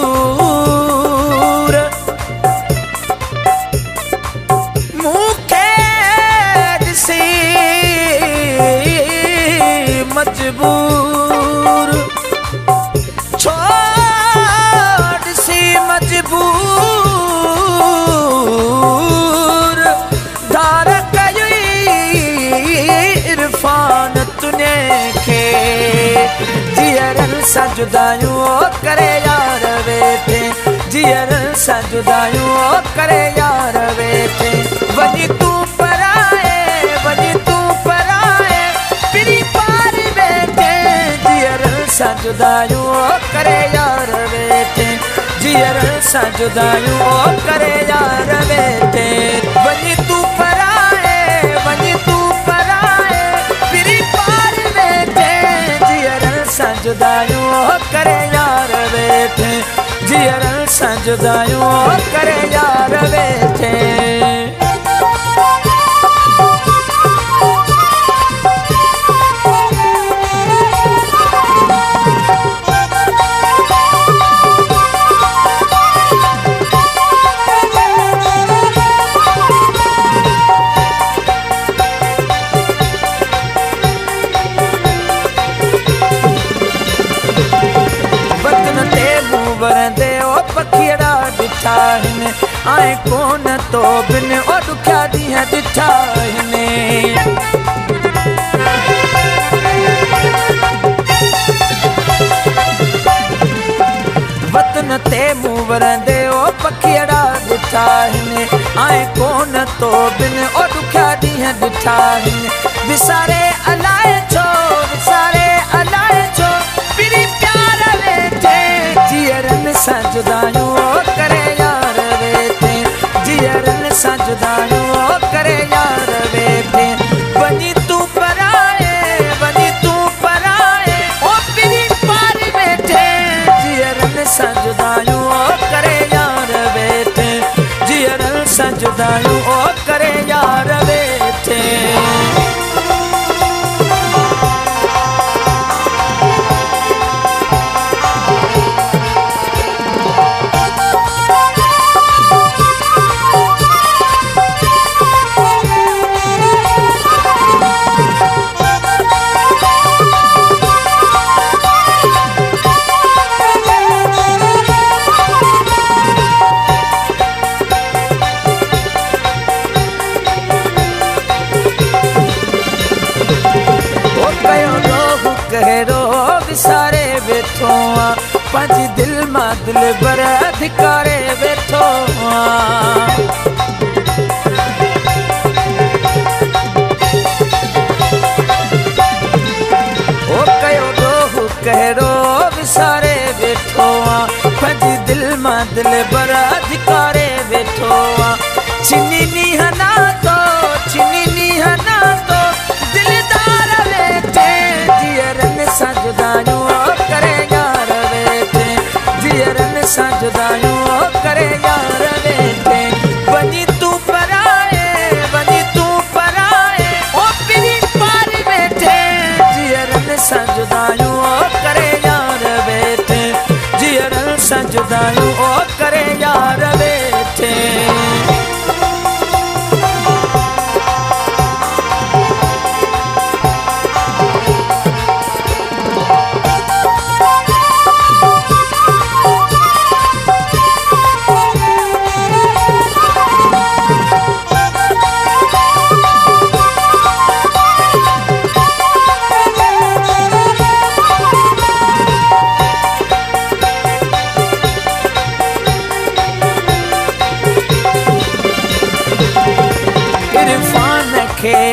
दूर मूंखे ॾिसी मजबूर छो ॾिसी मजबूर धार कई इरफान तुने खे जीअरनि सां जुदायूं करे यार वेठे जीअरनि सां जुदायूं करे यार वेठे वञी तूं पराए पिरी पार वेठे जीअरनि सां जुदायूं करे यार वेठे जीअरनि सां जुदायूं करे यार वेठे वञी तूं पराए पिरी पार वेठे जीअरनि सां जुदायूं करे यार वेठे जीअरनि सां जुदायूं करे यार वेठे पखिड़ा ॾिठा आहिनि ऐं कोन तो बिन ओ ॾुखिया ॾींहं ॾिठा आहिनि वतन ते मूं वरंदे ओ पखिड़ा ॾिठा आहिनि ऐं कोन तो बिन ओ ॾुखिया ॾींहं ॾिठा आहिनि विसारे अलाए छो पिरी प्यार वेठे जीअरनि सां जुदायूं करे यार वेठे जीअरनि सां जुदायूं करे यार वेठे वञी तूं पराए ओ पिरी पार वेठे जीअरनि सां जुदायूं करे यार वेठे जीअरनि सां जुदायूं करे यार वेठे विसारे वेठो पंहिंजी दिलि मां दिल बर धिकारे वेठो ओ कयो ॾोहु कहिड़ो विसारे वेठो पंहिंजी दिलि मां दिल बर धिकारे वेठो छिनी नीहना तो दिलदार वेठे जीअरनि सां जुदायूं करे यार वेठे जीअरनि सां जुदायूं करे यार वेठे वञी तूं पराए ओ पिरी पार वेठे जीअरनि सां जुदायूं करे यार वेठे जीअरनि सां जुदायूं करे यार वेठे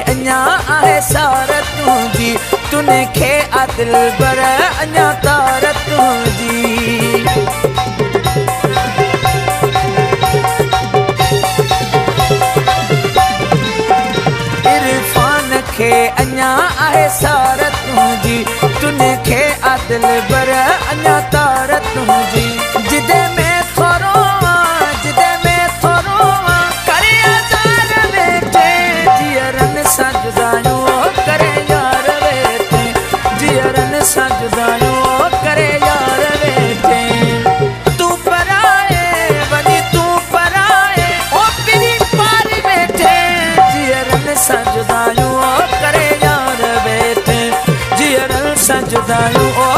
अञा आहे सार तुंहिंजी तुने खे दिल बर अञा तार तुंहिंजी इरफान खे अञा आहे सार तुंहिंजी तुने खे दिल बर अञा तार तुंहिंजी जिदे में थोरो करे आज़ार वेठे जीअरनि सां जुदायूं करे यार वेठे जीअरनि सां जुदायूं करे यार वेठे तूं जुदायूं ओ